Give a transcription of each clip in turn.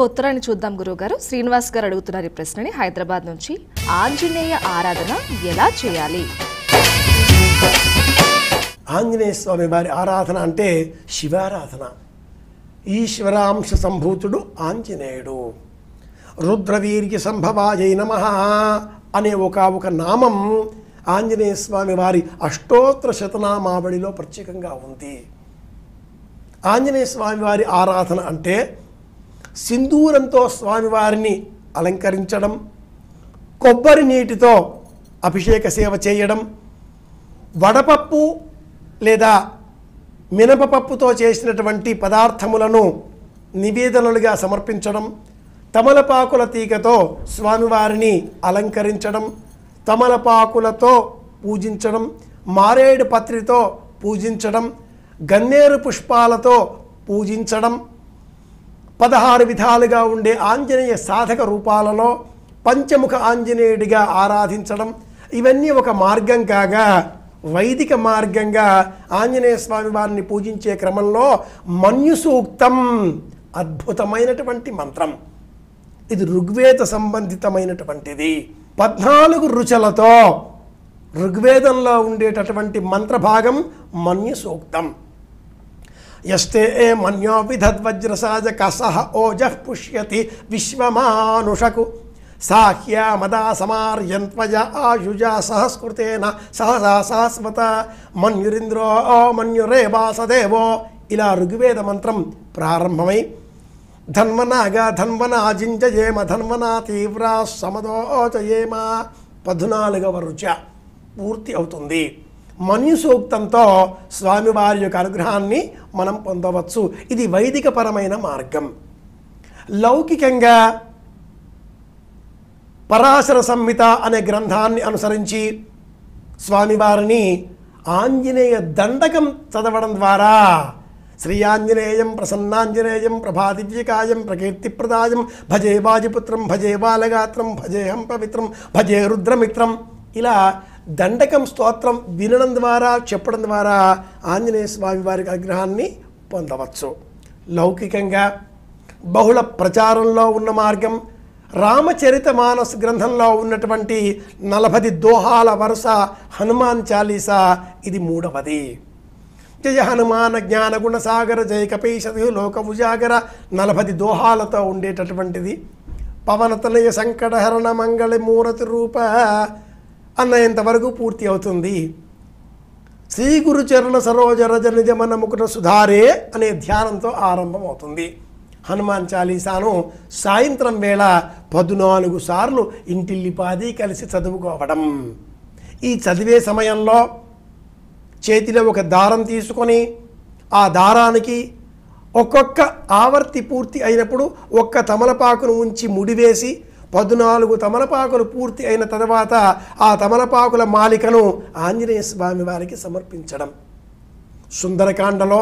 ఉత్తరాన్ని చూద్దాం గురువుగారు. శ్రీనివాస్ గారు అడుగుతున్నారు ఈ ప్రశ్నని హైదరాబాద్ నుంచి. ఆంజనేయ ఆరాధన ఎలా చేయాలి? ఆంజనేయ స్వామి వారి ఆరాధన అంటే శివారాధన. ఈశ్వరాంశ సంభూతుడు ఆంజనేయుడు. రుద్రవీర్య సంభవాయై నమః అనే ఒక నామం ఆంజనేయ స్వామి వారి అష్టోత్తర శతనామావళిలో ప్రత్యేకంగా ఉంది. ఆంజనేయ స్వామి వారి ఆరాధన అంటే సింధూరంతో స్వామివారిని అలంకరించడం, కొబ్బరి నీటితో అభిషేక సేవ చేయడం, వడపప్పు లేదా మినపపప్పుతో చేసినటువంటి పదార్థములను నివేదనలుగా సమర్పించడం, తమలపాకుల తీగతో స్వామివారిని అలంకరించడం, తమలపాకులతో పూజించడం, మారేడు పత్రితో పూజించడం, గన్నేరు పుష్పాలతో పూజించడం, 16 విధాలుగా ఉండే ఆంజనేయ సాధక రూపాలలో పంచముఖ ఆంజనేయుడిగా ఆరాధించడం, ఇవన్నీ ఒక మార్గం కాగా వైదిక మార్గంగా ఆంజనేయ స్వామి వారిని పూజించే క్రమంలో మన్యు సూక్తం అద్భుతమైనటువంటి మంత్రం. ఇది ఋగ్వేద సంబంధితమైనటువంటిది. 14 రుచులతో ఋగ్వేదంలో ఉండేటటువంటి మంత్రభాగం మన్యు సూక్తం. యస్తే మన్యో విధద్వజ్రసాజ కసహ ఓజః పుష్యతి విశ్వమానుషకు సాహ్యా మదా సమార్యంత్వయ ఆయుజా సహస్కృతేన సహసా సహస్వత మన్యురింద్రో మన్యురే వాసదేవో. ఇలా ఋగ్వేద మంత్రం ప్రారంభమై ధన్వనాగా ధన్వనాజింజయేమ ధన్వనా తీవ్రా సమదోచయేమ 14వ రుచ పూర్తి అవుతుంది. మన్యు సూక్తంతో స్వామివారి యొక్క అనుగ్రహాన్ని మనం పొందవచ్చు. ఇది వైదికపరమైన మార్గం. లౌకికంగా పరాశర సంహిత అనే గ్రంథాన్ని అనుసరించి స్వామివారిని ఆంజనేయ దండకం చదవడం ద్వారా శ్రీ ఆంజనేయం ప్రసన్నాంజనేయం ప్రభాదివ్యకాయం ప్రకీర్తిప్రదాయం భజే వాజిపుత్రం భజే బాలగాత్రం భజేహం పవిత్రం భజే రుద్రమిత్రం, ఇలా దండకం స్తోత్రం వినడం ద్వారా చెప్పడం ద్వారా ఆంజనేయ స్వామి వారి అనుగ్రహాన్ని పొందవచ్చు. లౌకికంగా బహుళ ప్రచారంలో ఉన్న మార్గం రామచరిత మానస్ గ్రంథంలో ఉన్నటువంటి 40 దోహాల వరుస హనుమాన్ చాలీసా, ఇది 3వది. జయ హనుమాన జ్ఞాన గుణసాగర జయ కపీశతి లోక ఉజాగర 40 దోహాలతో ఉండేటటువంటిది. పవనతనయ సంకటహరణ మంగళ మూరతి రూప అన్నంత వరకు పూర్తి అవుతుంది. శ్రీ గురుచరణ సరోజ రజ నిజమన ముకుట సుధారే అనే ధ్యానంతో ఆరంభమవుతుంది. హనుమాన్ చాలీసాను సాయంత్రం వేళ 14 సార్లు ఇంటిల్లిపాది కలిసి చదువుకోవడం. ఈ చదివే సమయంలో చేతిలో ఒక దారం తీసుకొని ఆ దారానికి ఒక్కొక్క ఆవర్తి పూర్తి అయినప్పుడు ఒక్క తమలపాకును ఉంచి ముడివేసి 14 తమలపాకులు పూర్తి అయిన తర్వాత ఆ తమలపాకుల మాలికను ఆంజనేయ స్వామి వారికి సమర్పించడం. సుందరకాండలో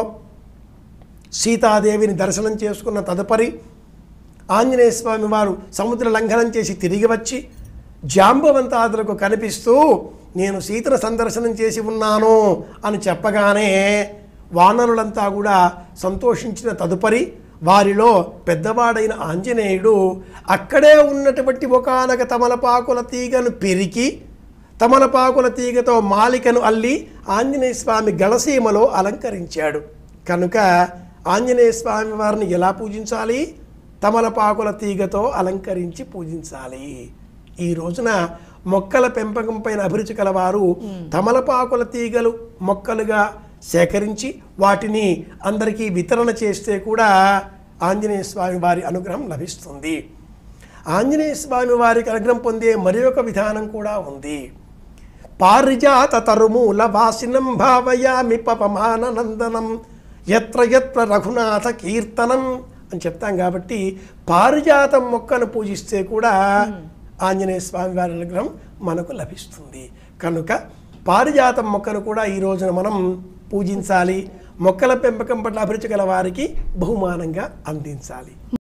సీతాదేవిని దర్శనం చేసుకున్న తదుపరి ఆంజనేయ స్వామి వారు సముద్ర లంఘనం చేసి తిరిగి వచ్చి జాంబవంతాదులకు కనిపిస్తూ నేను సీతను సందర్శనం చేసి ఉన్నాను అని చెప్పగానే వానరులంతా కూడా సంతోషించిన తదుపరి వారిలో పెద్దవాడైన ఆంజనేయుడు అక్కడే ఉన్నటువంటి ఒకానొక తమలపాకుల తీగను పెరికి తమలపాకుల తీగతో మాలికను అల్లి ఆంజనేయ స్వామి గళసీమలో అలంకరించాడు. కనుక ఆంజనేయ స్వామి వారిని ఎలా పూజించాలి? తమలపాకుల తీగతో అలంకరించి పూజించాలి. ఈ రోజున మొక్కల పెంపకం పైన అభిరుచి కలవారు తమలపాకుల తీగలు మొక్కలుగా సేకరించి వాటిని అందరికీ వితరణ చేస్తే కూడా ఆంజనేయ స్వామి వారి అనుగ్రహం లభిస్తుంది. ఆంజనేయ స్వామి వారికి అనుగ్రహం పొందే మరి ఒక విధానం కూడా ఉంది. పారిజాత తరుమూల వాసినం భావయామి పపమానందనం ఎత్ర ఎత్ర రఘునాథ కీర్తనం అని చెప్తాం. కాబట్టి పారిజాతం మొక్కను పూజిస్తే కూడా ఆంజనేయ స్వామి వారి అనుగ్రహం మనకు లభిస్తుంది. కనుక పారిజాతం మొక్కను కూడా ఈ రోజున మనం పూజించాలి. మొక్కల పెంపకం పట్ల అభిరుచి గల వారికి బహుమానంగా అందించాలి.